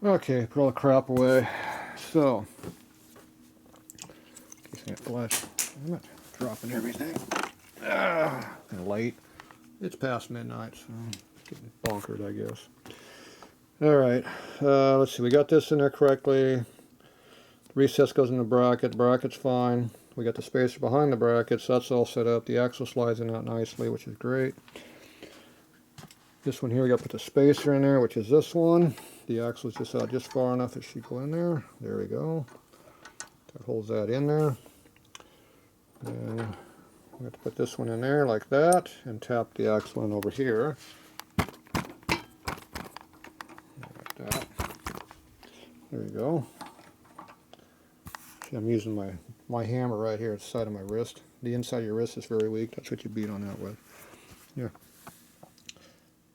Okay, put all the crap away. So, in case I get flash, I'm not dropping everything. Kind of late. It's past midnight, so it's getting bonkered, I guess. Alright, let's see, we got this in there correctly. Recess goes in the bracket. The bracket's fine. We got the spacer behind the brackets. That's all set up. The axle slides in out nicely, which is great. This one here, we got to put the spacer in there, which is this one. The axle's just out just far enough it should go in there. There we go. That holds that in there. And we have to put this one in there like that and tap the axle in over here. Like that. There you go. See, I'm using my hammer right here at the side of my wrist. The inside of your wrist is very weak. That's what you beat on that with. Yeah.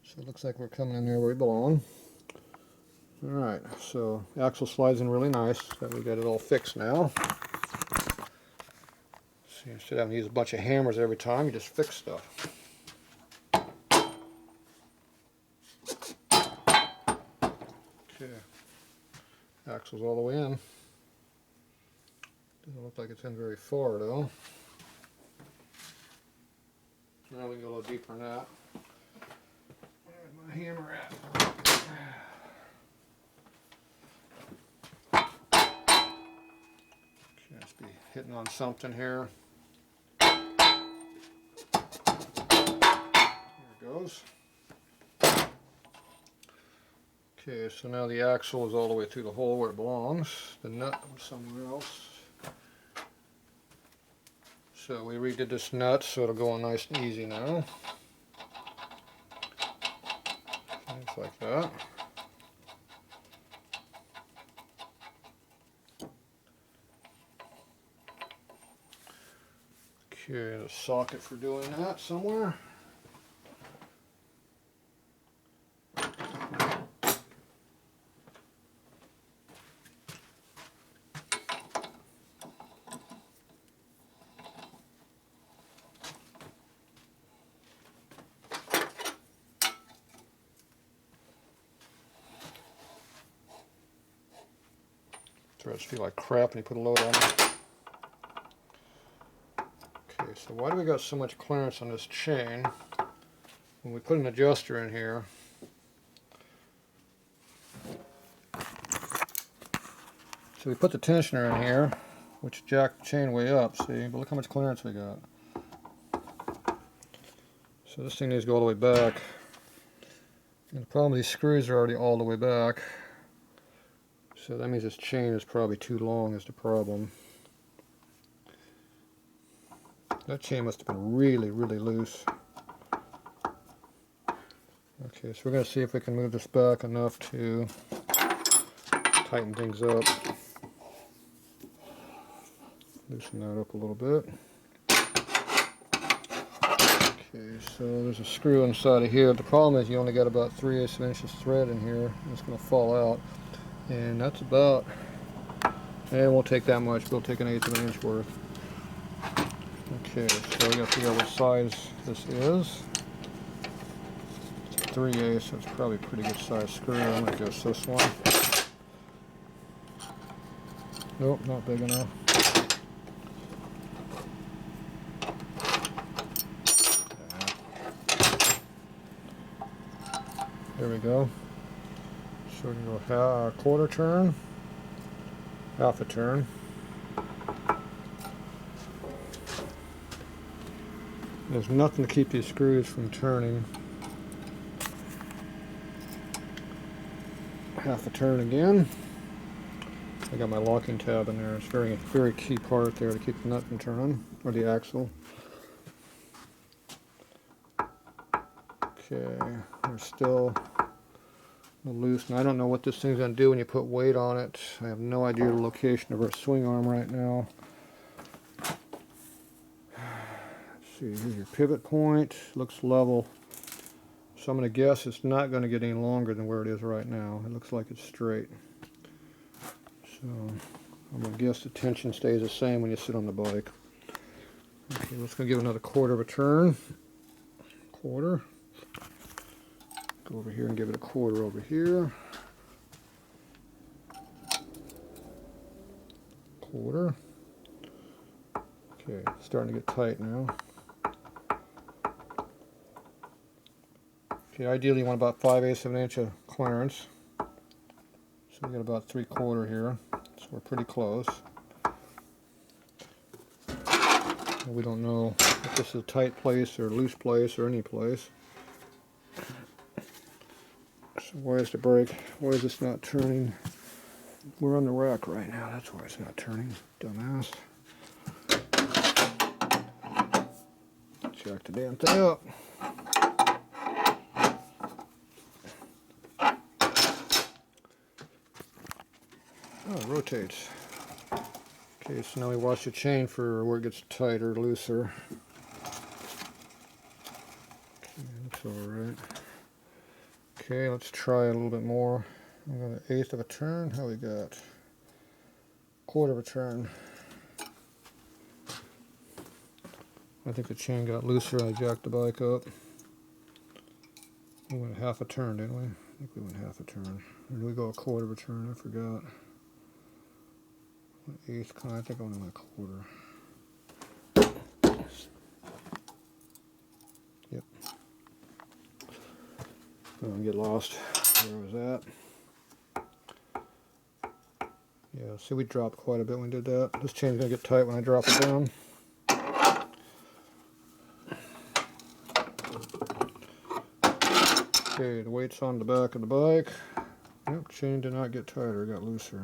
So it looks like we're coming in there where we belong. Alright, so the axle slides in really nice. That we got it all fixed now. See, instead of having to use a bunch of hammers every time, you just fix stuff. Okay. Axle's all the way in. Doesn't look like it's in very far though. Now we can go a little deeper than that. Where's my hammer at? Must be hitting on something here. There it goes. Okay, so now the axle is all the way through the hole where it belongs. The nut was somewhere else. So we redid this nut so it'll go on nice and easy now. Things like that. Okay, a socket for doing that somewhere. Threads feel like crap when you put a load on them. Okay, so why do we got so much clearance on this chain? When we put an adjuster in here, so we put the tensioner in here, which jacked the chain way up, see, but look how much clearance we got. So this thing needs to go all the way back. And the problem with these screws are already all the way back. So that means this chain is probably too long is the problem. That chain must have been really, really loose. Okay, so we're going to see if we can move this back enough to tighten things up. Loosen that up a little bit. Okay, so there's a screw inside of here. The problem is you only got about 3/8 inches thread in here. It's going to fall out. And that's about, it won't take that much, we'll take 1/8 of an inch worth. Okay, so we got to figure out what size this is. It's 3/8, so it's probably a pretty good size screw. I'm going to guess this one. Nope, not big enough. There we go. So we can go a quarter turn, half a turn. There's nothing to keep these screws from turning. Half a turn again. I got my locking tab in there. It's very, very key part there to keep the nut from turning, or the axle. Okay, there's still loose, and I don't know what this thing's going to do when you put weight on it. I have no idea the location of our swing arm right now. Let's see, here's your pivot point. Looks level. So I'm going to guess it's not going to get any longer than where it is right now. It looks like it's straight. So I'm going to guess the tension stays the same when you sit on the bike. Okay, let's go give it another quarter of a turn. Quarter. Go over here and give it a quarter over here. quarter. Okay, it's starting to get tight now. Okay, ideally you want about 5/8 of an inch of clearance. So we got about 3/4 here, so we're pretty close. We don't know if this is a tight place or a loose place or any place. So why is the brake, why is this not turning? We're on the rack right now, that's why it's not turning, dumbass. Jack the damn thing up. Oh, it rotates. Okay, so now we watch the chain for where it gets tighter, looser. Okay, that's alright. Okay, let's try a little bit more. We got 1/8 of a turn. How we got? 1/4 of a turn. I think the chain got looser. I jacked the bike up. We went 1/2 a turn, didn't we? I think we went 1/2 a turn. Or did we go 1/4 of a turn? I forgot. 1/8. I think I only went 1/4. Yep. Don't get lost where I was at. Yeah, see, we dropped quite a bit when we did that. This chain's gonna get tight when I drop it down. Okay, the weight's on the back of the bike. Yep, chain did not get tighter, it got looser.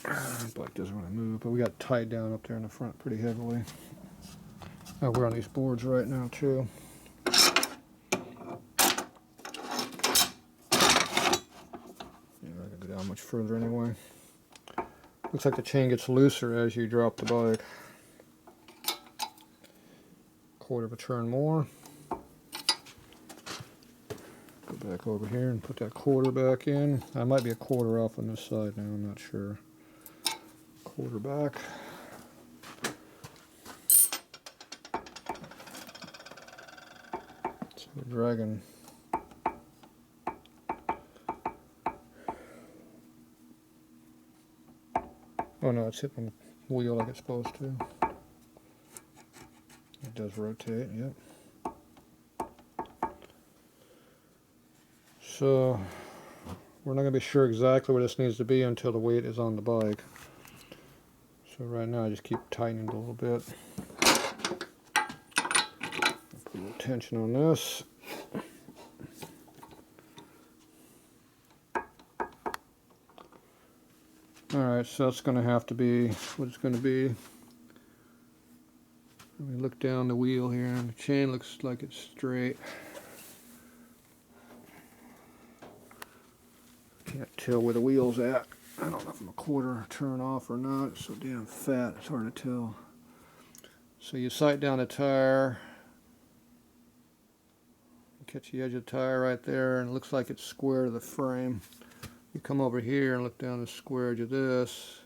The bike doesn't want to move, but we got tied down up there in the front pretty heavily. Oh, we're on these boards right now too. Yeah, I'm not gonna go down much further anyway. Looks like the chain gets looser as you drop the bike. 1/4 of a turn more. Go back over here and put that 1/4 back in. I might be a 1/4 off on this side now, I'm not sure. 1/4 back. So we're dragging. Oh no, it's hitting the wheel like it's supposed to. It does rotate, yep. So we're not going to be sure exactly where this needs to be until the weight is on the bike. So right now I just keep tightening it a little bit. Put a little tension on this. Alright, so that's going to have to be what it's going to be. Let me look down the wheel here, and the chain looks like it's straight. Can't tell where the wheel's at. I don't know if I'm a 1/4 turn off or not. It's so damn fat, it's hard to tell. So you sight down the tire, catch the edge of the tire right there, and it looks like it's square to the frame. You come over here and look down the square edge of this.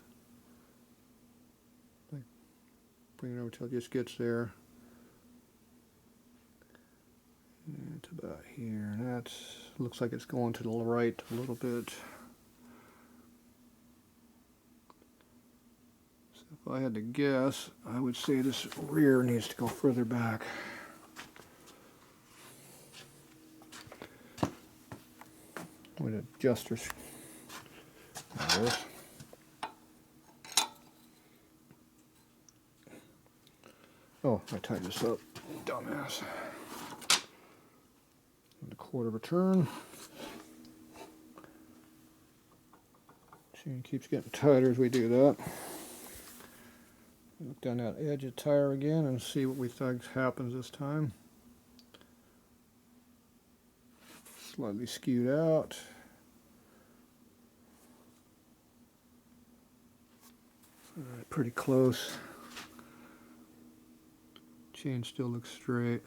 Bring it over till it just gets there. And it's about here. And that looks like it's going to the right a little bit. So if I had to guess, I would say this rear needs to go further back. With adjusters. There it is. Oh, I tied this up, dumbass. And 1/4 of a turn. Chain keeps getting tighter as we do that. Look down that edge of the tire again and see what we think happens this time. Slightly skewed out. Alright, pretty close. Chain still looks straight.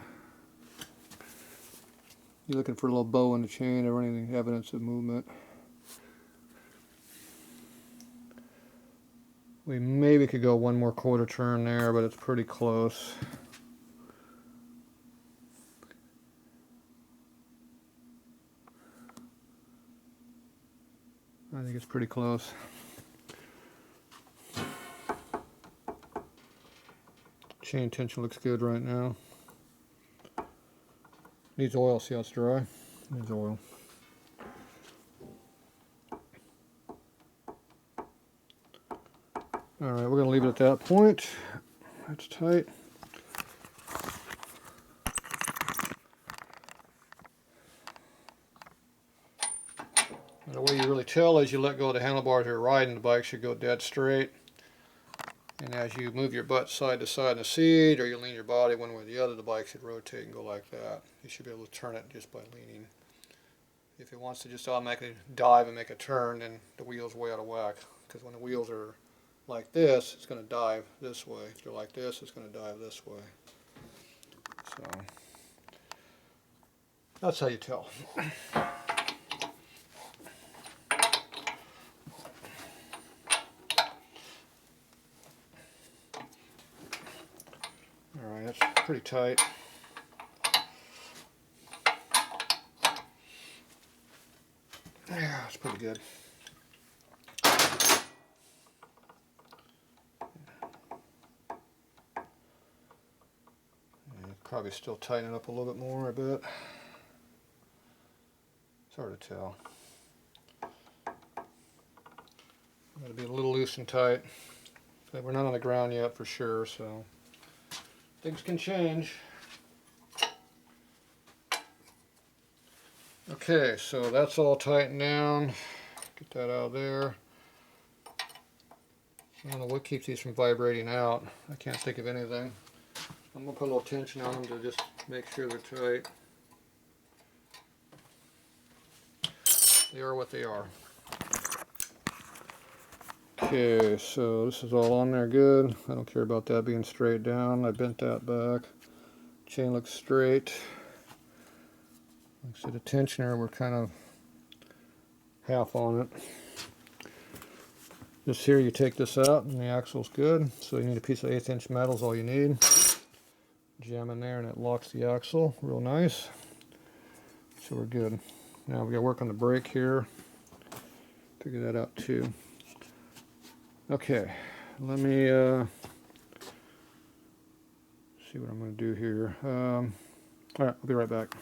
You're looking for a little bow in the chain or anything, evidence of movement. We maybe could go one more 1/4 turn there, but it's pretty close. I think it's pretty close. Chain tension looks good right now. Needs oil, see how it's dry? Needs oil. Alright, we're going to leave it at that point. That's tight. And the way you really tell is you let go of the handlebars you're riding, the bike should go dead straight. And as you move your butt side to side in the seat, or you lean your body one way or the other, the bike should rotate and go like that. You should be able to turn it just by leaning. If it wants to just automatically dive and make a turn, then the wheel's way out of whack. Because when the wheels are like this, it's going to dive this way. If they're like this, it's going to dive this way. So that's how you tell. Alright, that's pretty tight. Yeah, it's pretty good. Probably still tighten it up a little bit more, I bet. It's hard to tell. Got to be a little loose and tight. But we're not on the ground yet for sure, so things can change. Okay, so that's all tightened down. Get that out of there. I don't know what keeps these from vibrating out. I can't think of anything. I'm going to put a little tension on them to just make sure they're tight. They are what they are. Okay, so this is all on there good. I don't care about that being straight down. I bent that back. Chain looks straight. Like I said, the tensioner, we're kind of half on it. Just here you take this out and the axle's good. So you need a piece of 1/8 inch metal is all you need. Jam in there and it locks the axle real nice. So we're good. Now we got to work on the brake here. Figure that out too. Okay, let me see what I'm going to do here. Alright, I'll be right back.